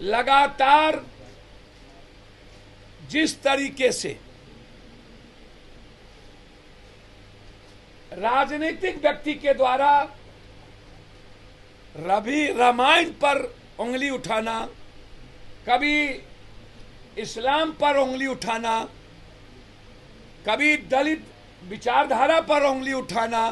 लगातार जिस तरीके से राजनीतिक व्यक्ति के द्वारा रवि रामायण पर उंगली उठाना, कभी इस्लाम पर उंगली उठाना, कभी दलित विचारधारा पर उंगली उठाना,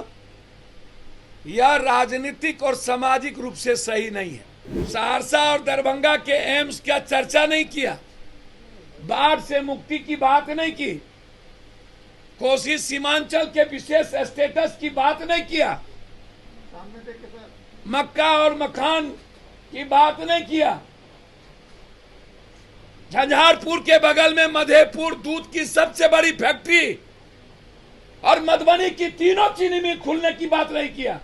यह राजनीतिक और सामाजिक रूप से सही नहीं है। सहरसा और दरभंगा के एम्स का चर्चा नहीं किया, बाढ़ से मुक्ति की बात नहीं की, कोसी सीमांचल के विशेष स्टेटस की बात नहीं किया, मक्का और मखान की बात नहीं किया, झंझारपुर के बगल में मधेपुर दूध की सबसे बड़ी फैक्ट्री और मधुबनी की तीनों चीनी मिल खुलने की बात नहीं किया।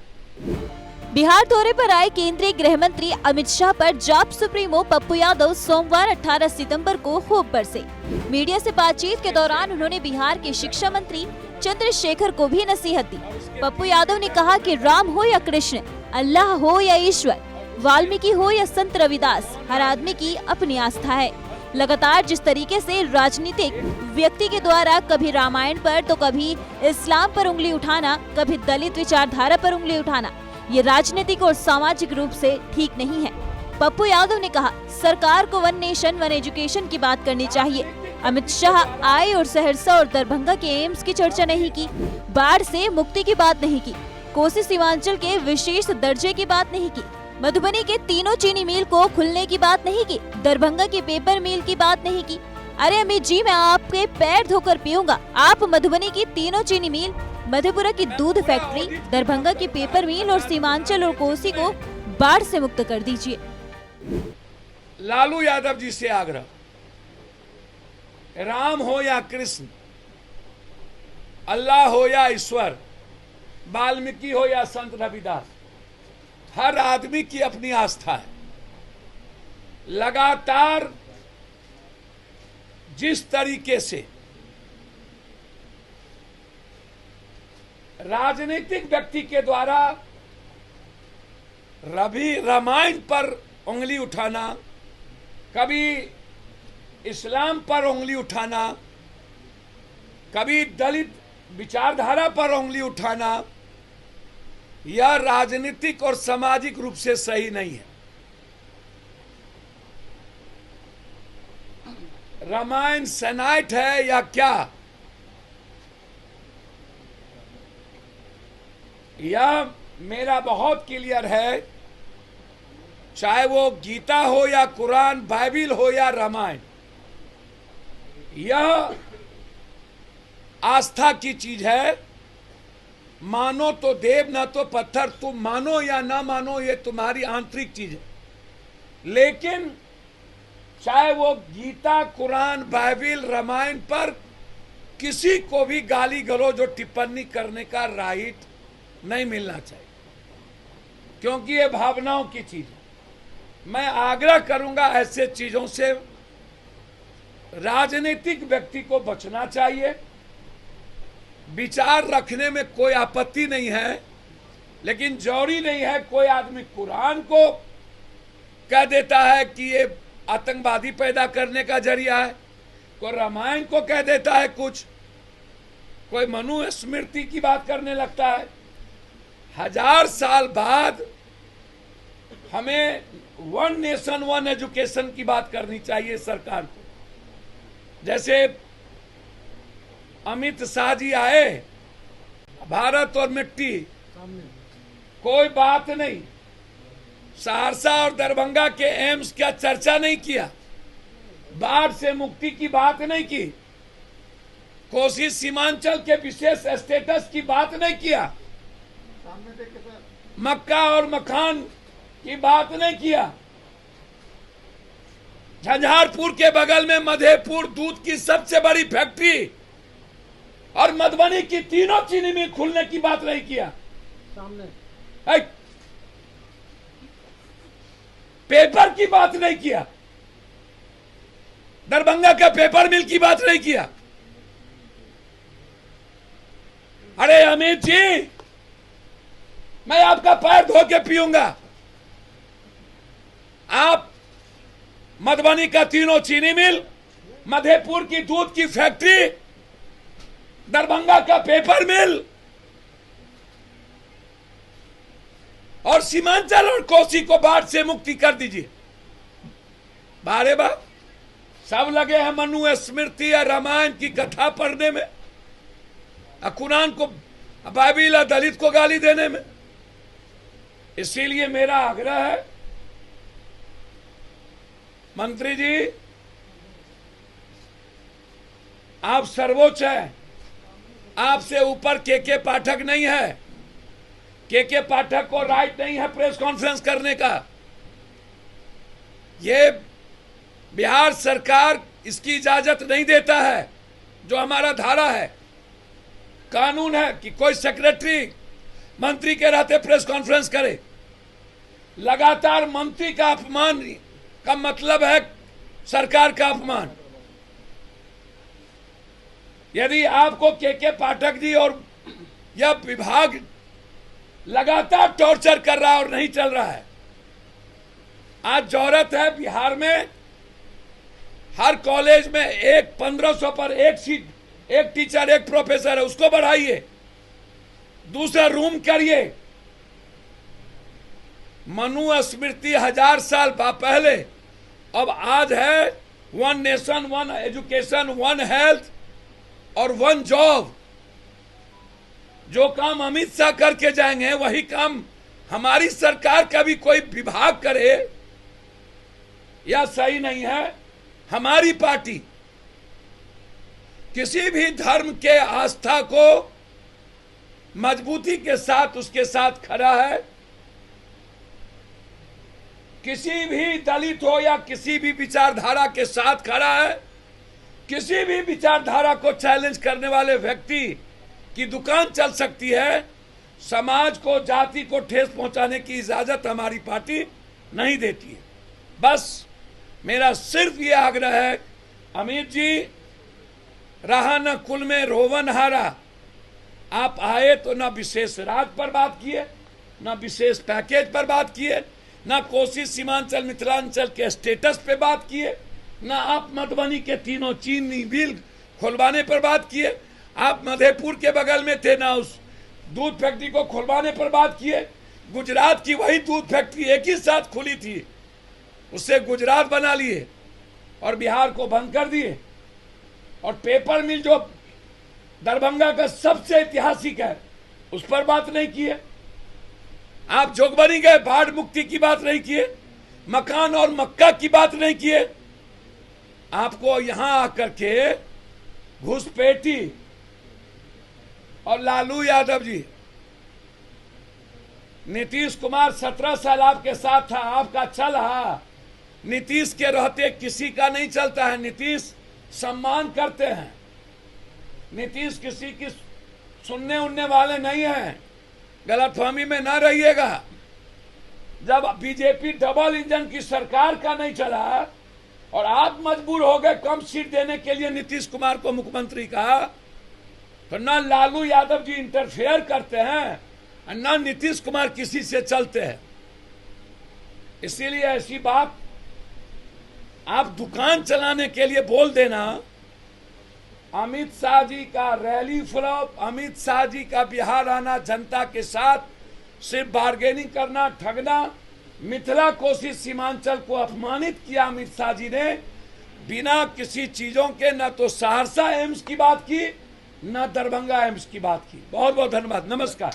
बिहार दौरे पर आए केंद्रीय गृह मंत्री अमित शाह पर जाप सुप्रीमो पप्पू यादव सोमवार 18 सितंबर को खूब बरसे। मीडिया से बातचीत के दौरान उन्होंने बिहार के शिक्षा मंत्री चंद्रशेखर को भी नसीहत दी। पप्पू यादव ने कहा कि राम हो या कृष्ण, अल्लाह हो या ईश्वर, वाल्मीकि हो या संत रविदास, हर आदमी की अपनी आस्था है। लगातार जिस तरीके से राजनीतिक व्यक्ति के द्वारा कभी रामायण पर तो कभी इस्लाम पर उंगली उठाना, कभी दलित विचारधारा पर उंगली उठाना, ये राजनीतिक और सामाजिक रूप से ठीक नहीं है। पप्पू यादव ने कहा, सरकार को वन नेशन वन एजुकेशन की बात करनी चाहिए। अमित शाह आए और सहरसा और दरभंगा के एम्स की चर्चा नहीं की, बाढ़ से मुक्ति की बात नहीं की, कोसी सीमांचल के विशेष दर्जे की बात नहीं की, मधुबनी के तीनों चीनी मिल को खुलने की बात नहीं की, दरभंगा की पेपर मिल की बात नहीं की। अरे अमित जी, मैं आपके पैर धोकर पीऊंगा। आप मधुबनी की तीनों चीनी मिल, मधेपुरा की दूध फैक्ट्री, दरभंगा की पेपर मिल और सीमांचल और कोसी को बाढ़ से मुक्त कर दीजिए। लालू यादव जी से आग्रह, राम हो या कृष्ण, अल्लाह हो या ईश्वर, वाल्मीकि हो या संत रविदास, हर आदमी की अपनी आस्था है। लगातार जिस तरीके से राजनीतिक व्यक्ति के द्वारा रवि रामायण पर उंगली उठाना, कभी इस्लाम पर उंगली उठाना, कभी दलित विचारधारा पर उंगली उठाना, यह राजनीतिक और सामाजिक रूप से सही नहीं है। रामायण सेनाइट है या क्या, यह मेरा बहुत क्लियर है। चाहे वो गीता हो या कुरान, बाइबिल हो या रामायण, यह आस्था की चीज है। मानो तो देव, ना तो पत्थर। तुम मानो या ना मानो, ये तुम्हारी आंतरिक चीज है। लेकिन चाहे वो गीता, कुरान, बाइबिल, रामायण पर किसी को भी गाली गलौज और टिप्पणी करने का राइट नहीं मिलना चाहिए, क्योंकि ये भावनाओं की चीज है। मैं आग्रह करूंगा ऐसे चीजों से राजनीतिक व्यक्ति को बचना चाहिए। विचार रखने में कोई आपत्ति नहीं है, लेकिन जरूरी नहीं है कोई आदमी कुरान को कह देता है कि ये आतंकवादी पैदा करने का जरिया है, कोई रामायण को कह देता है कुछ, कोई मनुस्मृति की बात करने लगता है। 1000 साल बाद हमें वन नेशन वन एजुकेशन की बात करनी चाहिए सरकार को। जैसे अमित शाह जी आए, भारत और मिट्टी, कोई बात नहीं, सहरसा और दरभंगा के एम्स का चर्चा नहीं किया, बाढ़ से मुक्ति की बात नहीं की, कोसी सीमांचल के विशेष स्टेटस की बात नहीं किया, मक्का और मखान की बात नहीं किया, झंझारपुर के बगल में मधेपुर दूध की सबसे बड़ी फैक्ट्री और मधुबनी की तीनों चीनी मिल खुलने की बात नहीं किया। पेपर की बात नहीं किया, दरभंगा का पेपर मिल की बात नहीं किया। अरे अमित जी, मैं आपका पैर धो के पीऊंगा। आप मधुबनी का तीनों चीनी मिल, मधेपुर की दूध की फैक्ट्री, दरभंगा का पेपर मिल और सीमांचल और कोसी को बाढ़ से मुक्ति कर दीजिए। बारे बाप सब लगे हैं मनु स्मृति या रामायण की कथा पढ़ने में, कुरान को, बाइबिल दलित को गाली देने में। इसीलिए मेरा आग्रह है मंत्री जी, आप सर्वोच्च हैं, आपसे ऊपर के पाठक नहीं है। के पाठक को राइट नहीं है प्रेस कॉन्फ्रेंस करने का। ये बिहार सरकार इसकी इजाजत नहीं देता है। जो हमारा धारा है, कानून है कि कोई सेक्रेटरी मंत्री के रहते प्रेस कॉन्फ्रेंस करे। लगातार मंत्री का अपमान का मतलब है सरकार का अपमान। यदि आपको के पाठक जी और यह विभाग लगातार टॉर्चर कर रहा है और नहीं चल रहा है, आज जरूरत है बिहार में हर कॉलेज में 1500 पर एक सीट, एक टीचर, एक प्रोफेसर है, उसको बढ़ाइए। दूसरा रूम करिए। मनु स्मृति 1000 साल पहले, अब आज है 1 नेशन 1 एजुकेशन 1 हेल्थ और 1 जॉब। जो काम अमित शाह करके जाएंगे वही काम हमारी सरकार का भी कोई विभाग करे, यह सही नहीं है। हमारी पार्टी किसी भी धर्म के आस्था को मजबूती के साथ उसके साथ खड़ा है। किसी भी दलित हो या किसी भी विचारधारा के साथ खड़ा है। किसी भी विचारधारा को चैलेंज करने वाले व्यक्ति की दुकान चल सकती है। समाज को, जाति को ठेस पहुंचाने की इजाजत हमारी पार्टी नहीं देती है। बस मेरा सिर्फ ये आग्रह है, अमित जी, रहा न कुल में रोवन हारा। आप आए तो न विशेष राज्य पर बात किए, न विशेष पैकेज पर बात किए, न कोसी सीमांचल मिथिलांचल के स्टेटस पे बात किए, न आप मधुबनी के तीनों चीनी मिल खुलवाने पर बात किए। आप मधेपुर के बगल में थे, ना उस दूध फैक्ट्री को खुलवाने पर बात किए। गुजरात की वही दूध फैक्ट्री एक ही साथ खुली थी, उससे गुजरात बना लिए और बिहार को बंद कर दिए। और पेपर मिल जो दरभंगा का सबसे ऐतिहासिक है, उस पर बात नहीं किए। आप जोगबनी गए, बाढ़ मुक्ति की बात नहीं किए, मकान और मक्का की बात नहीं किए। आपको यहां आकर के घुसपैठी और लालू यादव जी, नीतीश कुमार 17 साल आपके साथ था, आपका चल रहा। नीतीश के रहते किसी का नहीं चलता है। नीतीश सम्मान करते हैं। नीतीश किसी की सुनने उनने वाले नहीं हैं। गलतफहमी में ना रहिएगा। जब बीजेपी डबल इंजन की सरकार का नहीं चला और आप मजबूर हो गए कम सीट देने के लिए नीतीश कुमार को मुख्यमंत्री का, तो ना लालू यादव जी इंटरफेयर करते हैं और ना नीतीश कुमार किसी से चलते हैं। इसीलिए ऐसी बात आप दुकान चलाने के लिए बोल देना। अमित शाह जी का रैली फ्लॉप, अमित शाह जी का बिहार आना, जनता के साथ सिर्फ बार्गेनिंग करना, ठगना, मिथिला कोसी सीमांचल को अपमानित किया अमित शाह जी ने। बिना किसी चीजों के न तो सहरसा एम्स की बात की, न दरभंगा एम्स की बात की। बहुत बहुत धन्यवाद। नमस्कार।